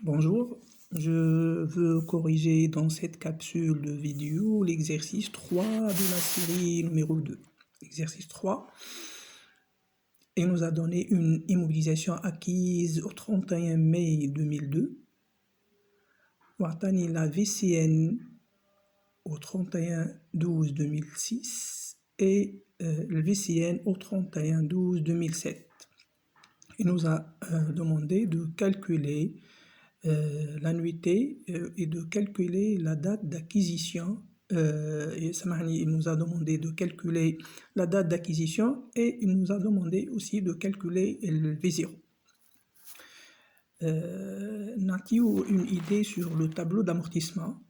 Bonjour, je veux corriger dans cette capsule de vidéo l'exercice 3 de la série numéro 2. L'exercice 3, il nous a donné une immobilisation acquise au 31 mai 2002. وعطاني la VCN au 31/12/2006 et le VCN au 31/12/2007. Il nous a demandé de calculer l'annuité et de calculer la date d'acquisition. Il nous a demandé de calculer la date d'acquisition et il nous a demandé aussi de calculer le V0. Natiou une idée sur le tableau d'amortissement.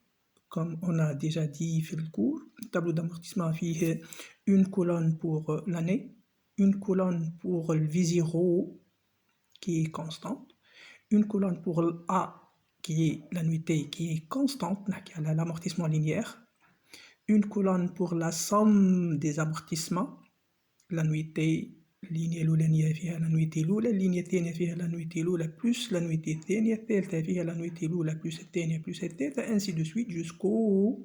Comme on a déjà dit dans le cours, le tableau d'amortissement fait une colonne pour l'année, une colonne pour le V0 qui est constante, une colonne pour l'A qui est l'annuité qui est constante, l'amortissement linéaire, une colonne pour la somme des amortissements, l'annuité lignée l'oulانية فيها l'annuité الأولى, الlignée الثانية فيها l'annuité الأولى plus l'annuité الثانية, الثالثة فيها l'annuité الأولى plus الثانية plus الثالثة, ainsi de suite jusqu'au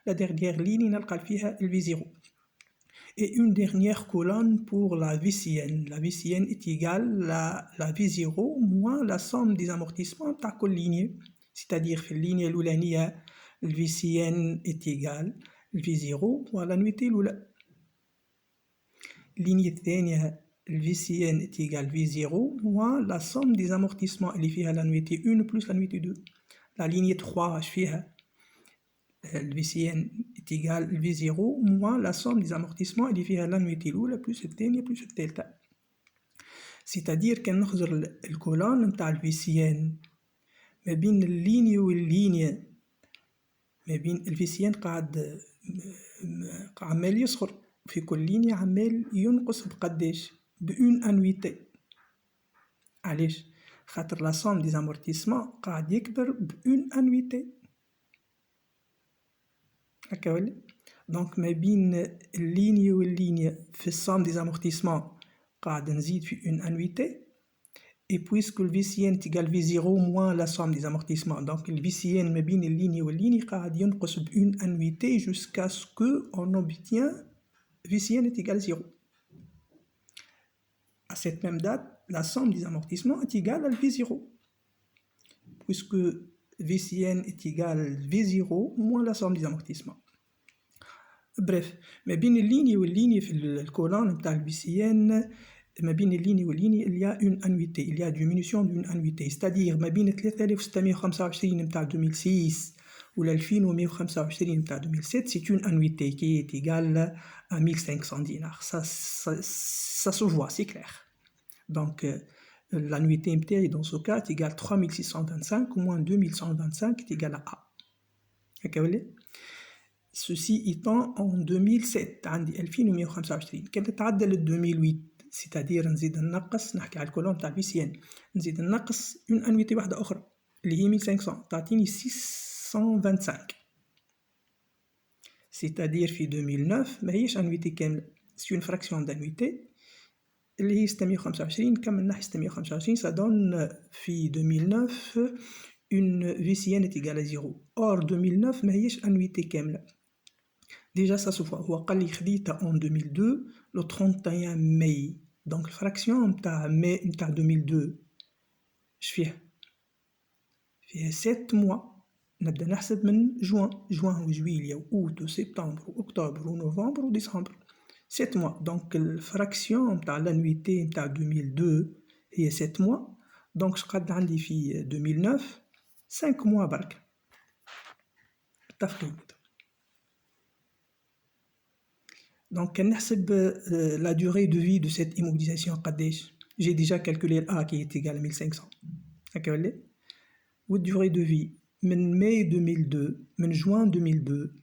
la dernière ligne نلقى فيها le V0. Et une dernière colonne pour la VCN. La VCN est égale à la V0 moins la somme des amortissements de chaque ligne. C'est-à-dire que la ligne l'oulانية, le VCN est égal au V0 moins l'annuité الأولى. Ligne الثانية, le VCN est égal au V0 moins la somme des amortissements اللي فيها l'annuité 1 plus l'annuité 2. La ligne 3 فيها le VCN est égal au V0 moins la somme des amortissements اللي فيها l'annuité الأولى plus الثانية plus الثالثة. C'est-à-dire كنخزر الكولون نتاع ال VCN ما بين اللينية واللينية، ما بين ال VCN قاعد عمال يصغر في كل لينية، عمال ينقص بقداش؟ بأون أنويتي. علاش؟ خاطر لا somme des amortissements قاعد يكبر بأون أنويتي. هكا ولا؟ دونك ما بين اللينية واللينية في السوم دي amortissements قاعد نزيد في une annuité. Et puisque le VCN est égal à V0 moins la somme des amortissements, donc le VCN ما بين اللينية واللينية قاعد ينقص بune annuité jusqu'à ce qu'on obtient VCN est égal à 0. À cette même date, la somme des amortissements est égale à V0. Puisque VCN est égal à V0 moins la somme des amortissements. Bref, ما بين اللينية واللينية في الكولون نتاع ال VCN، ما بين اللينية واللينية il y a une annuité, il y a diminution d'une annuité. C'est-à-dire ما بين 3625 نتاع 2006 ou 2125 نتاع 2007, c'est une annuité qui est égale à 1500 dinars. Ça se voit, c'est clair. Donc l'annuité MTI dans ce cas est égale à 3625 moins 2125 est égal à A. Ceci étant en 2007 عندي 2125 كانت تتعدل ل 2008, c'est-à-dire نزيد ننقص نحكي على الكولون تاع البي سي ان نزيد ننقص اون انويتي واحدة أخرى اللي هي 1500 تعطيني 625. C'est-à-dire في 2009 ماهيش انويتي كاملة, c'est une fraction d'annuité اللي هي 625 كمل نحي 625 ça donne في 2009 une VCN est égale à 0. Or 2009 ماهيش annuité كاملة. Déjà ça se voit, هو قال لي خديتها en 2002 le 31 mai. Donc الفراكسيون نتاع ماي نتاع 2002 اش فيها 7 mois. نبدا نحسب من جوان وجويليا واوت وسبتمبر واكتوبر ونوفمبر وديسمبر 7 mois. Donc الفراكسيون نتاع l'annuité نتاع 2002 هي 7 mois. Donc شقد عندي في 2009 5 mois برك تقريبا. Donc, la durée de vie de cette immobilisation, j'ai déjà calculé A qui est égal à 1500. La durée de vie, de mai 2002, de juin 2002,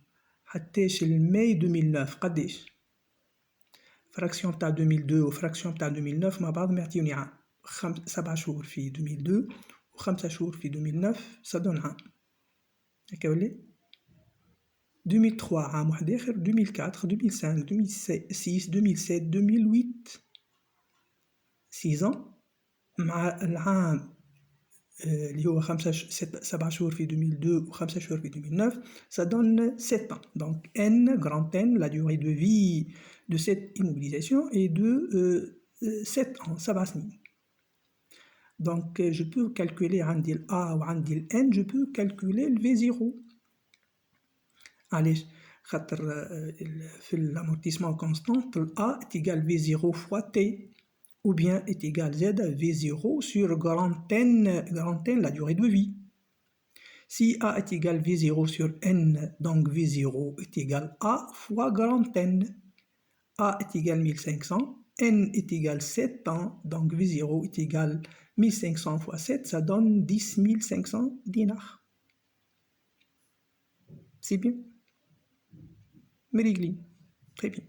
jusqu'à mai 2009, fraction de 2002 ou fraction de 2009, ma بعض معطيوني عام. 7 شهور في 2002 و 5 شهور في 2009, ça donne عام. هكا ولا؟ 2003 عام واحد آخر, 2004, 2005, 2006, 2007, 2008, 6 ans. مع العام اللي هو 7 شهور في 2002 و 5 شهور في 2009, ça donne 7 ans. Donc N, grand N, la durée de vie de cette immobilisation est de 7 ans, 7 سنين. Donc je peux calculer عندي ال A و عندي ال N, je peux calculer le V0. علاش؟ خاطر في l'amortissement constant ال A est égal V0 fois T, ou bien est égal Z à V0 sur grand N, la durée de vie. Si A est égal V0 sur N, donc V0 est égal A fois grand N. A est égal 1500, N est égal 7 ans, donc V0 est égal 1500 fois 7, ça donne 10 500 dinars. C'est bien. Mérigli. Très bien.